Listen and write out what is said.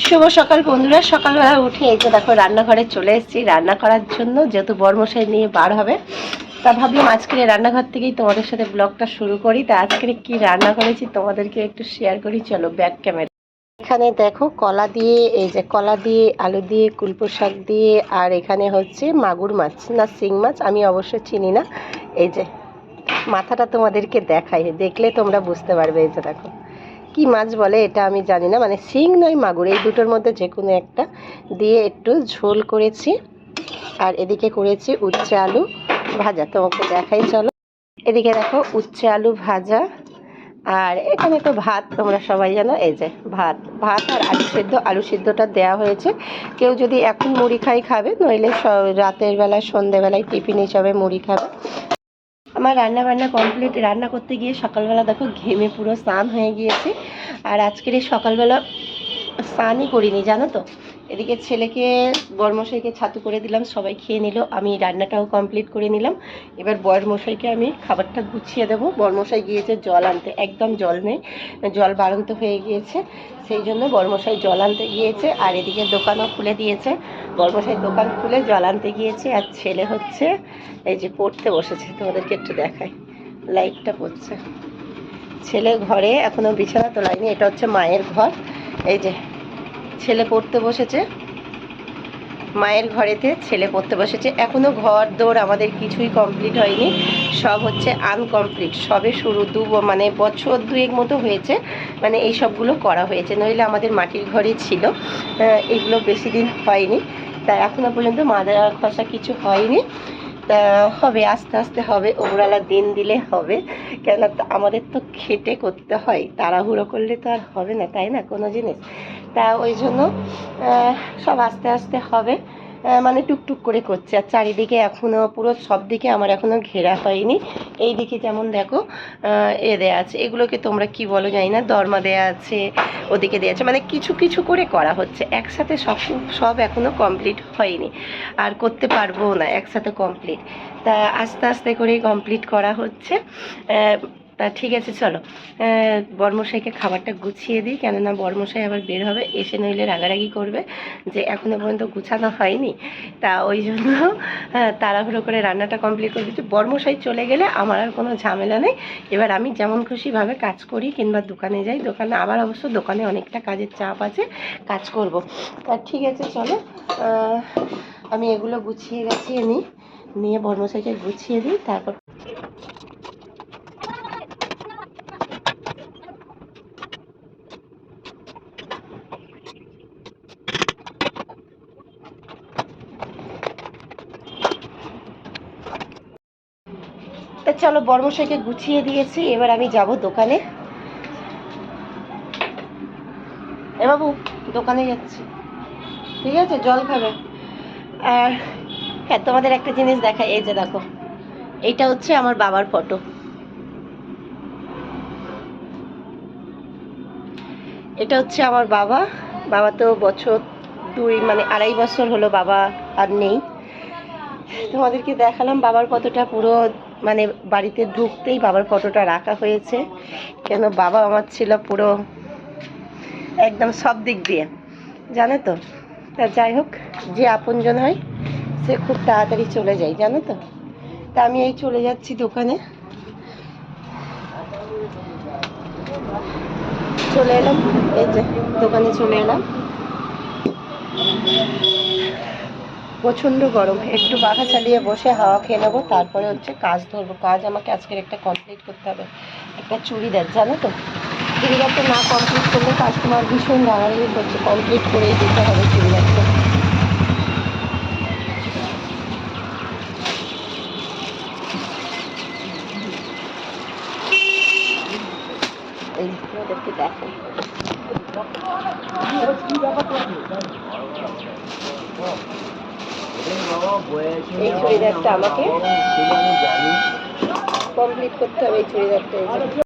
শুভ সকাল বন্ধুরা। সকালবেলা উঠে এই যে দেখো রান্নাঘরে চলে এসেছি রান্না করার জন্য, যেহেতু বরমশাই নিয়ে বার হবে। তা ভাবলাম আজকের রান্নাঘর থেকেই তোমাদের সাথে ব্লগটা শুরু করি। তা আজকের কি রান্না করেছি তোমাদেরকে একটু শেয়ার করি, চলো ব্যাক ক্যামেরা। এখানে দেখো কলা দিয়ে, এই যে কলা দিয়ে, আলু দিয়ে, কুলপো শাক দিয়ে, আর এখানে হচ্ছে মাগুর মাছ না শিং মাছ, আমি অবশ্য চিনি না। এই যে মাথাটা তোমাদেরকে দেখাই, দেখলে তোমরা বুঝতে পারবে। এই যে দেখো কি মাছ বলে এটা আমি জানি না, মানে শিং নয় মাগুর, এই দুটোর মধ্যে যে কোনো একটা দিয়ে একটু ঝোল করেছি। আর এদিকে করেছি উচ্ছে আলু ভাজা, তোমাকে দেখাই চলো। এদিকে দেখো উচ্ছে আলু ভাজা, আর এখানে তো ভাত, তোমরা সবাই জানো। এই যে ভাত ভাত আর আলু সিদ্ধ, আলু সিদ্ধটা দেওয়া হয়েছে। কেউ যদি এখন মুড়ি খাই খাবে, নইলে রাতের বেলায় সন্ধেবেলায় টিফিন হিসাবে মুড়ি খাবে। আমার রান্না বান্না কমপ্লিট। রান্না করতে গিয়ে সকালবেলা দেখো ঘেমে পুরো স্নান হয়ে গিয়েছে। আর আজকের এই সকালবেলা স্নানই করিনি জানো তো। এদিকে ছেলেকে বরমশাইকে ছাতু করে দিলাম, সবাই খেয়ে নিল, আমি রান্নাটাও কমপ্লিট করে নিলাম। এবার বরমশাইকে আমি খাবারটা গুছিয়ে দেবো। বরমশাই গিয়েছে জল আনতে, একদম জল নেই, জল বাড়ন্ত হয়ে গিয়েছে, সেই জন্য বরমশাই জল আনতে গিয়েছে। আর এদিকে দোকানও খুলে দিয়েছে, বরমশাই দোকান খুলে জল আনতে গিয়েছে। আর ছেলে হচ্ছে এই যে পড়তে বসেছে, তোমাদেরকে একটু দেখাই, লাইটটা পড়ছে। ছেলে ঘরে এখনও বিছানা তোলায়নি, এটা হচ্ছে মায়ের ঘর। এই যে ছেলে পড়তে বসেছে, মায়ের ঘরেতে ছেলে পড়তে বসেছে। এখনও ঘর দৌড় আমাদের কিছুই কমপ্লিট হয়নি, সব হচ্ছে আনকমপ্লিট, সবে শুরু। মানে বছর দুয়েক মতো হয়েছে, মানে এই সবগুলো করা হয়েছে, নইলে আমাদের মাটির ঘরে ছিল, এগুলো বেশি দিন হয়নি। তা এখনও পর্যন্ত মাদা খসা কিছু হয়নি। তা হবে, আস্তে আস্তে হবে, ওপরওয়ালা দিন দিলে হবে। কেন আমাদের তো খেটে করতে হয়, তাড়াহুড়ো করলে তো আর হবে না, তাই না কোনো জিনিস। তা ওই জন্য সব আস্তে আস্তে হবে, মানে টুকটুক করে করছে। আর চারিদিকে এখনও পুরো সব দিকে আমার এখনও ঘেরা হয়নি। এই দিকে যেমন দেখো এ দেয়া আছে, এগুলোকে তোমরা কি বলো জানি না, দরমা দেয়া আছে, ওদিকে দেয়া আছে, মানে কিছু কিছু করে করা হচ্ছে, একসাথে সব এখনও কমপ্লিট হয়নি, আর করতে পারবো না একসাথে কমপ্লিট। তা আস্তে আস্তে করেই কমপ্লিট করা হচ্ছে। তা ঠিক আছে চলো বরমশাইকে খাবারটা গুছিয়ে দিই, কেননা বরমশাই আবার বের হবে, এসে নইলে রাগারাগি করবে যে এখনও পর্যন্ত গুছানো হয়নি। তা ওই জন্য তাড়াহুড়ো করে রান্নাটা কমপ্লিট করে দিচ্ছি। বরমশাই চলে গেলে আমার আর কোনো ঝামেলা নেই, এবার আমি যেমন খুশিভাবে কাজ করি, কিংবা দোকানে যাই, দোকানে আবার অবশ্য দোকানে অনেকটা কাজের চাপ আছে, কাজ করব। তা ঠিক আছে চলো আমি এগুলো গুছিয়ে গাছিয়ে নিই, নিয়ে বরমশাইকে গুছিয়ে দিই, তারপর তা চলো বরমশাইকে গুছিয়ে দিয়েছি, এবার আমি যাব দোকানে। এ বাবু দোকানে যাচ্ছি, ঠিক আছে জল খাবে। আর হ্যাঁ তোমাদের একটা জিনিস দেখাই, এই যে দেখো এইটা হচ্ছে আমার বাবার ফটো, এটা হচ্ছে আমার বাবা। বাবা তো বছর দুই, মানে আড়াই বছর হলো বাবা আর নেই। তোমাদেরকে দেখালাম বাবার ফটোটা, পুরো মানে বাড়িতে ঢুকতেই বাবার ফটোটা রাখা হয়েছে, কেন বাবা আমার ছিল পুরো একদম সব দিক দিয়ে, জানো তো। তা যাই হোক, যে আপনজন হয় সে খুব তাড়াতাড়ি চলে যায়, জানো তো। তা আমি এই চলে যাচ্ছি দোকানে, চলে এলাম, এই যে দোকানে চলে এলাম। প্রচণ্ড গরম, একটু পাখা চালিয়ে বসে হাওয়া খেয়ে নেবো, তারপরে হচ্ছে কাজ ধরবো। কাজ আমাকে আজকের একটা কমপ্লিট করতে হবে, একটা চুড়িদার, জানো তো। চুড়িদারটা না কমপ্লিট করলে কাস্টমার ভীষণ রাগারাগি করছে, কমপ্লিট করেই দিতে হবে চুড়িদারটা। এই ওদেরকে দেখো, এই চুড়িদারটা আমাকে কমপ্লিট করতে হবে, এই চুড়িদারটা।